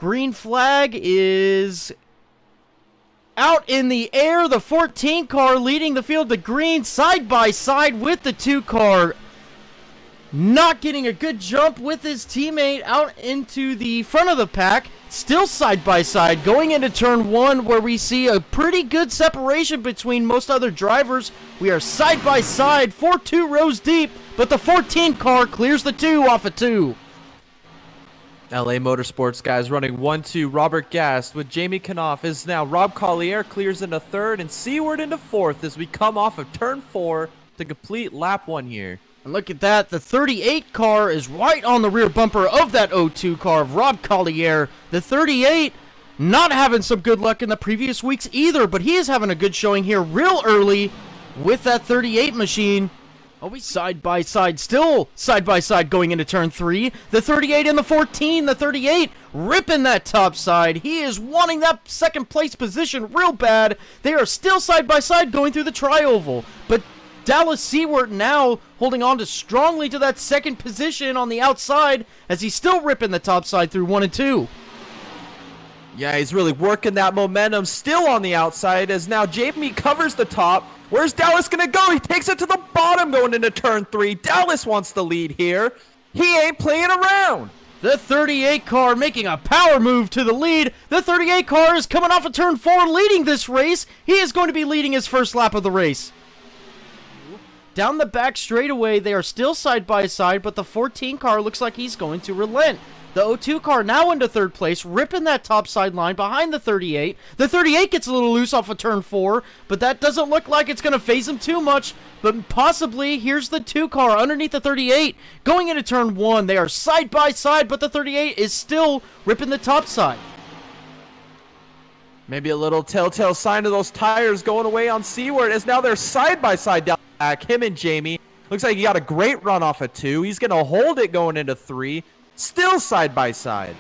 Green flag is out in the air. The 14 car leading the field. The green side by side with the 2 car. Not getting a good jump with his teammate out into the front of the pack. Still side by side going into turn 1 where we see a pretty good separation between most other drivers. We are side by side for 2 rows deep, but the 14 car clears the 2 off of 2. LA Motorsports guys running 1-2. Robert Gast with Jamie Knopf is now. Rob Collier clears into 3rd and Seward into 4th as we come off of turn 4 to complete lap 1 here. And look at that, the 38 car is right on the rear bumper of that 02 car of Rob Collier. The 38 not having some good luck in the previous weeks either, but he is having a good showing here real early with that 38 machine. Always side by side, still side by side going into turn 3. The 38 and the 14, the 38 ripping that top side. He is wanting that second place position real bad. They are still side by side going through the tri-oval, but Dallas Seward now holding on to strongly to that second position on the outside as he's still ripping the top side through 1 and 2. Yeah, he's really working that momentum still on the outside as now Jamie covers the top. Where's Dallas going to go? He takes it to the bottom going into turn 3. Dallas wants the lead here. He ain't playing around. The 38 car making a power move to the lead. The 38 car is coming off of turn 4 leading this race. He is going to be leading his first lap of the race. Down the back straightaway, they are still side by side, but the 14 car looks like he's going to relent. The 02 car now into 3rd place, ripping that top side line behind the 38. The 38 gets a little loose off of turn 4, but that doesn't look like it's going to phase him too much. But possibly, here's the 2 car underneath the 38. Going into turn 1, they are side by side, but the 38 is still ripping the top side. Maybe a little telltale sign of those tires going away on Seward as now they're side by side down the back, him and Jamie. Looks like he got a great run off of 2. He's going to hold it going into 3. Still side by side.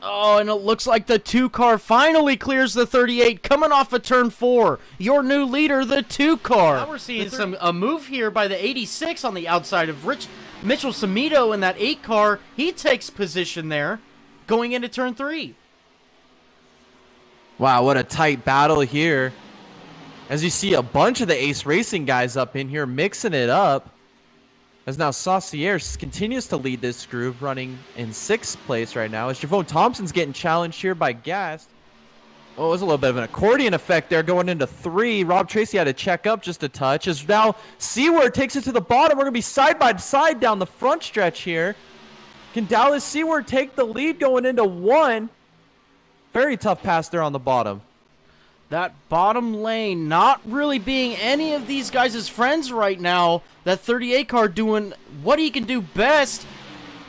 Oh, and it looks like the 2 car finally clears the 38 coming off of turn 4. Your new leader, the 2 car. Now we're seeing a move here by the 86 on the outside of Mitchell Samito in that 8 car. He takes position there going into turn 3. Wow, what a tight battle here. As you see a bunch of the Ace Racing guys up in here mixing it up. As now Saucier continues to lead this group, running in 6th place right now. As Javone Thompson's getting challenged here by Gast. Oh, there's a little bit of an accordion effect there going into 3. Rob Tracy had to check up just a touch. As now Seward takes it to the bottom. We're going to be side by side down the front stretch here. Can Dallas Seward take the lead going into 1? Very tough pass there on the bottom. That bottom lane not really being any of these guys' friends right now. That 38 car doing what he can do best.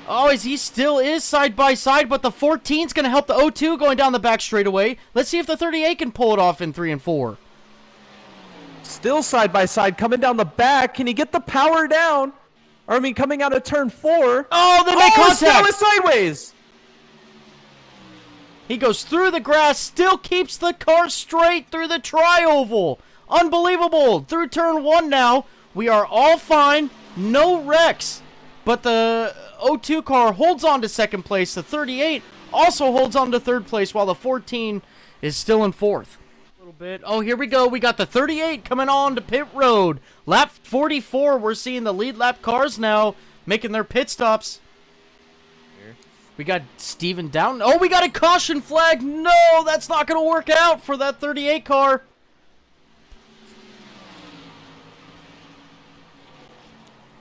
Oh, he still is side by side, but the 14's going to help the 02 going down the back straightaway. Let's see if the 38 can pull it off in 3 and 4. Still side by side coming down the back. Can he get the power down? Or, I mean, coming out of turn 4. Oh, they make contact. Still sideways. He goes through the grass, still keeps the car straight through the tri-oval. Unbelievable. Through turn 1 now. We are all fine. No wrecks. But the 02 car holds on to 2nd place. The 38 also holds on to 3rd place while the 14 is still in 4th. A little bit. Oh, here we go. We got the 38 coming on to pit road. Lap 44. We're seeing the lead lap cars now making their pit stops. We got Steven Down. Oh, we got a caution flag. No, that's not going to work out for that 38 car.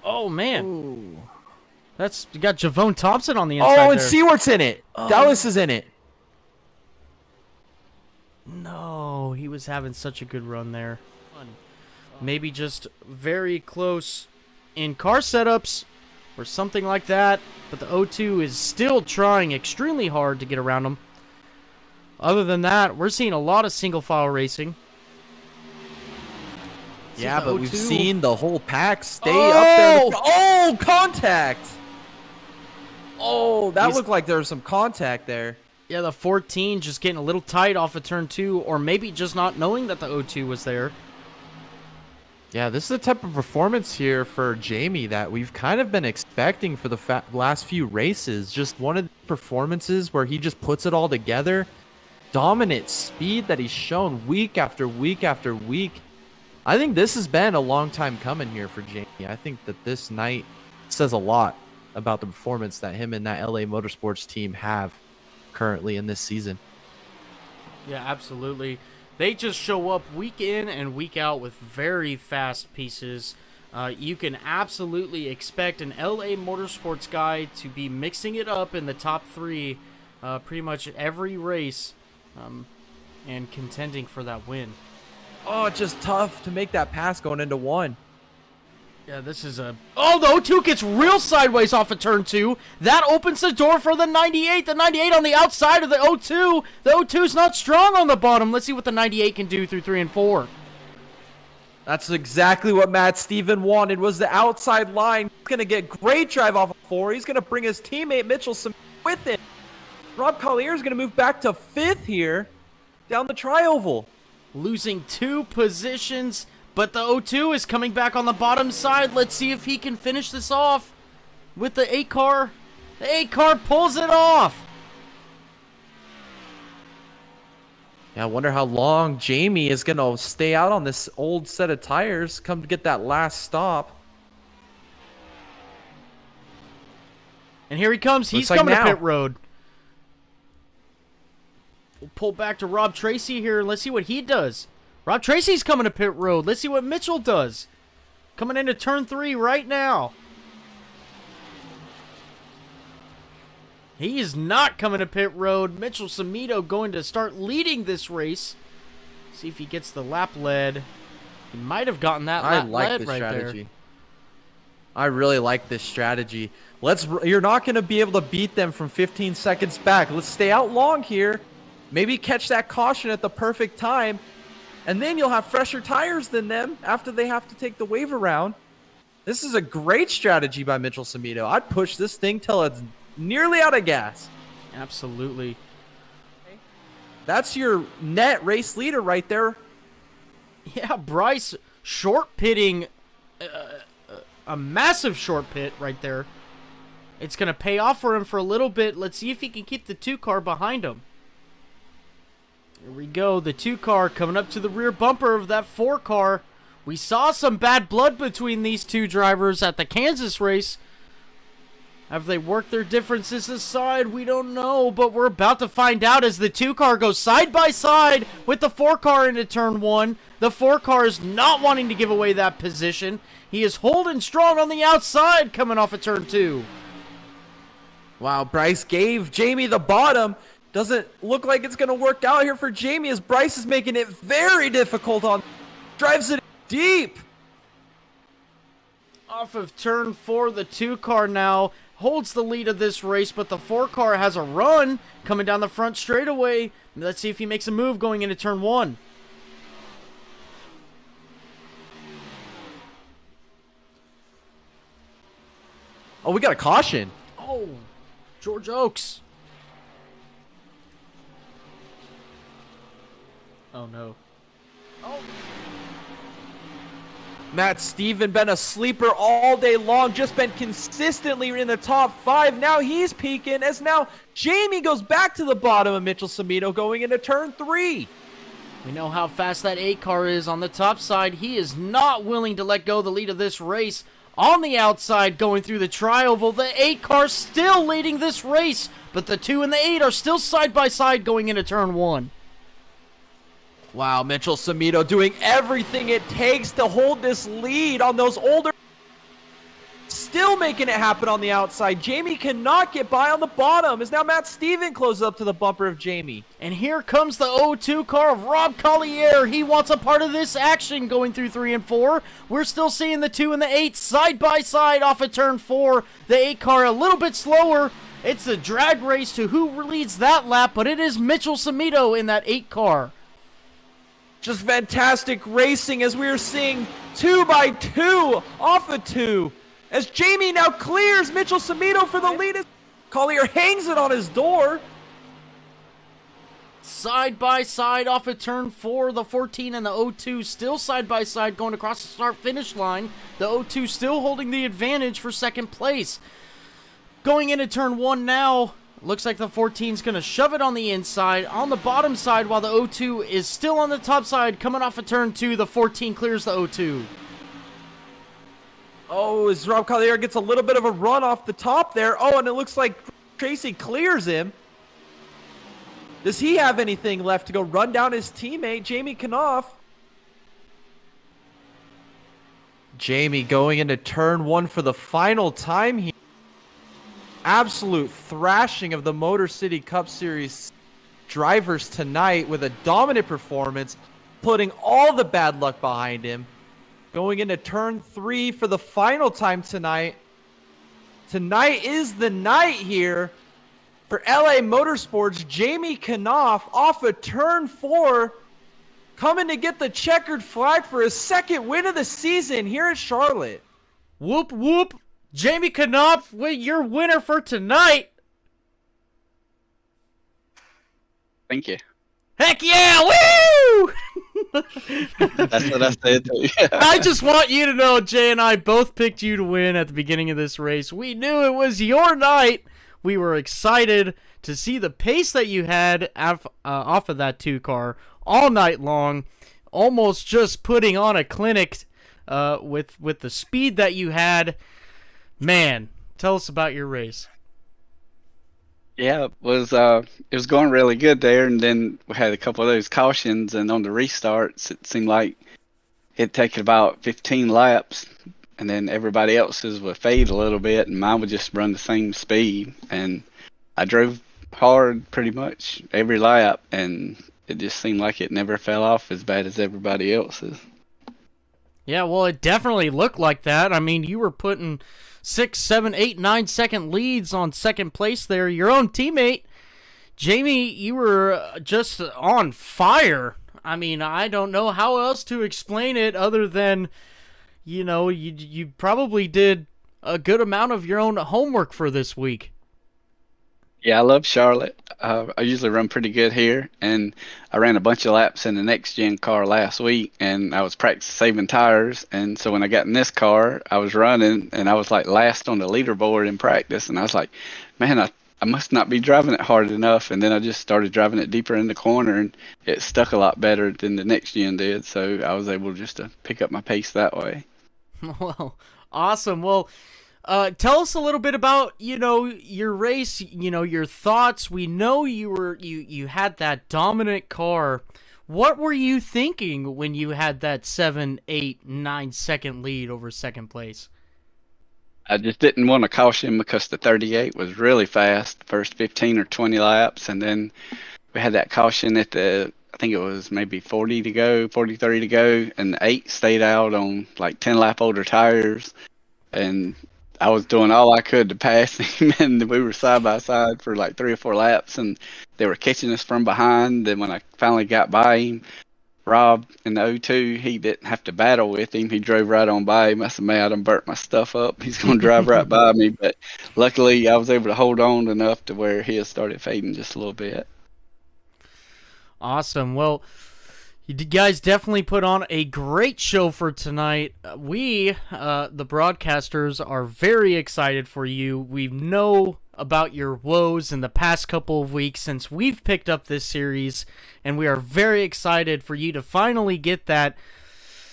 Oh, man. Ooh. You got Javone Thompson on the inside. Oh, and there. Seward's in it. Oh. Dallas is in it. No, he was having such a good run there. Maybe just very close in car setups or something like that. But the 02 is still trying extremely hard to get around him. Other than that, we're seeing a lot of single file racing. Yeah, but we've seen the whole pack stay Oh! up there. Oh, contact. Oh, that looked like there was some contact there. Yeah, the 14 just getting a little tight off of turn 2, or maybe just not knowing that the 02 was there. Yeah, this is the type of performance here for Jamie that we've kind of been expecting for the last few races. Just one of the performances where he just puts it all together. Dominant speed that he's shown week after week after week. I think this has been a long time coming here for Jamie. I think that this night says a lot about the performance that him and that LA Motorsports team have currently in this season. Yeah, absolutely. They just show up week in and week out with very fast pieces. You can absolutely expect an LA Motorsports guy to be mixing it up in the top three pretty much every race and contending for that win. Oh, it's just tough to make that pass going into one. Yeah, this is a... Oh, the 02 gets real sideways off of turn 2. That opens the door for the 98. The 98 on the outside of the 02. The 02's not strong on the bottom. Let's see what the 98 can do through 3 and 4. That's exactly what Matt Steven wanted, was the outside line. He's going to get great drive off of 4. He's going to bring his teammate Mitchell with him. Rob Collier is going to move back to 5th here down the tri-oval. Losing 2 positions, but the 02 is coming back on the bottom side. Let's see if he can finish this off with the 8 car. The 8 car pulls it off. Yeah, I wonder how long Jamie is going to stay out on this old set of tires, come to get that last stop. And here he comes. He's Looks like coming now. to pit road. We'll pull back to Rob Tracy here, and let's see what he does. Rob Tracy's coming to pit road. Let's see what Mitchell does. Coming into turn 3 right now. He is not coming to pit road. Mitchell Samito going to start leading this race. See if he gets the lap lead. He might have gotten that lap lead this right strategy. there. I really like this strategy. You're not going to be able to beat them from 15 seconds back. Let's stay out long here. Maybe catch that caution at the perfect time. And then you'll have fresher tires than them after they have to take the wave around. This is a great strategy by Mitchell Samito. I'd push this thing till it's nearly out of gas. Absolutely. That's your net race leader right there. Yeah, Bryce short pitting a massive short pit right there. It's going to pay off for him for a little bit. Let's see if he can keep the 2 car behind him. Here we go. The 2 car coming up to the rear bumper of that 4 car. We saw some bad blood between these 2 drivers at the Kansas race. Have they worked their differences aside? We don't know, but we're about to find out as the 2 car goes side by side with the 4 car into turn 1. The 4 car is not wanting to give away that position. He is holding strong on the outside coming off of turn 2. Wow, Bryce gave Jamie the bottom. Doesn't look like it's going to work out here for Jamie as Bryce is making it very difficult on. Drives it deep. Off of turn 4, the 2 car now holds the lead of this race, but the 4 car has a run coming down the front straightaway. Let's see if he makes a move going into turn 1. Oh, we got a caution. Oh, George Oaks. Oh, no. Matt Steven been a sleeper all day long, just been consistently in the top 5. Now he's peaking as now Jamie goes back to the bottom of Mitchell Samito going into turn 3. We know how fast that 8 car is on the top side. He is not willing to let go of the lead of this race. On the outside going through the tri-oval, the 8 car still leading this race, but the 2 and the 8 are still side by side going into turn 1. Wow, Mitchell Samito doing everything it takes to hold this lead on those older. Still making it happen on the outside. Jamie cannot get by on the bottom as now Matt Steven closes up to the bumper of Jamie. And here comes the 0-2 car of Rob Collier. He wants a part of this action going through 3 and 4. We're still seeing the 2 and the 8 side by side off of turn 4. The 8 car a little bit slower. It's a drag race to who leads that lap, but it is Mitchell Samito in that 8 car. Just fantastic racing as we are seeing 2 by 2 off of 2. As Jamie now clears Mitchell Samito for the lead. Collier hangs it on his door. side by side off of turn 4. The 14 and the 02 still side by side going across the start finish line. The 02 still holding the advantage for second place. Going into turn 1 now, looks like the 14's going to shove it on the inside, on the bottom side, while the 02 is still on the top side. Coming off of turn 2, the 14 clears the 02. Oh, as Rob Collier gets a little bit of a run off the top there. Oh, and it looks like Tracy clears him. Does he have anything left to go run down his teammate, Jamie Knopf? Jamie going into turn 1 for the final time here. Absolute thrashing of the Motor City Cup Series drivers tonight with a dominant performance, putting all the bad luck behind him. Going into turn 3 for the final time tonight. Tonight is the night here for LA Motorsports. Jamie Knopf off of turn 4, coming to get the checkered flag for his second win of the season here at Charlotte. Whoop, whoop. Jamie Knopf, your winner for tonight. Thank you. Heck yeah, woo! That's what I said. I just want you to know, Jay and I both picked you to win at the beginning of this race. We knew it was your night. We were excited to see the pace that you had off of that 2 car all night long, almost just putting on a clinic with the speed that you had. Man, tell us about your race. Yeah, it was going really good there, and then we had a couple of those cautions, and on the restarts, it seemed like it'd taken about 15 laps, and then everybody else's would fade a little bit, and mine would just run the same speed, and I drove hard pretty much every lap, and it just seemed like it never fell off as bad as everybody else's. Yeah, well, it definitely looked like that. I mean, you were putting 6, 7, 8, 9 second leads on second place there. Your own teammate, Jamie, you were just on fire. I mean, I don't know how else to explain it other than, you probably did a good amount of your own homework for this week. Yeah, I love Charlotte. I usually run pretty good here, and I ran a bunch of laps in the next gen car last week, and I was practicing saving tires, and so when I got in this car, I was running, and I was like last on the leaderboard in practice, and I was like, man, I must not be driving it hard enough, and then I just started driving it deeper in the corner, and it stuck a lot better than the next gen did, so I was able just to pick up my pace that way. Well, awesome. Well, tell us a little bit about, your race, your thoughts. We know you had that dominant car. What were you thinking when you had that 7, 8, 9 second lead over second place? I just didn't want to caution because the 38 was really fast, the first 15 or 20 laps, and then we had that caution at I think it was maybe 40 to go, 40, 30 to go, and the 8 stayed out on like 10 lap older tires, and I was doing all I could to pass him, and we were side by side for like 3 or 4 laps, and they were catching us from behind. Then when I finally got by him, Rob in the 02, he didn't have to battle with him. He drove right on by him. I said, man, I done burnt my stuff up. He's going to drive right by me. But luckily, I was able to hold on enough to where he had started fading just a little bit. Awesome. Well, you guys definitely put on a great show for tonight. We, the broadcasters, are very excited for you. We know about your woes in the past couple of weeks since we've picked up this series, and we are very excited for you to finally get that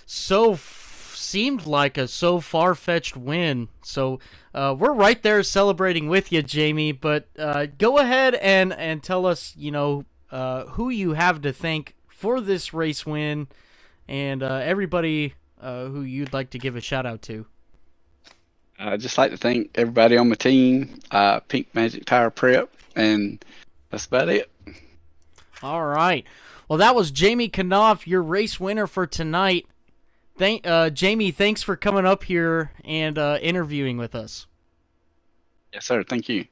seemed like a so far-fetched win. So we're right there celebrating with you, Jamie, but go ahead and tell us, who you have to thank for this race win, and everybody who you'd like to give a shout out to. I'd just like to thank everybody on my team, Pink Magic Tire Prep, and that's about it. All right. Well, that was Jamie Knopf, your race winner for tonight. Jamie, thanks for coming up here and interviewing with us. Yes, sir. Thank you.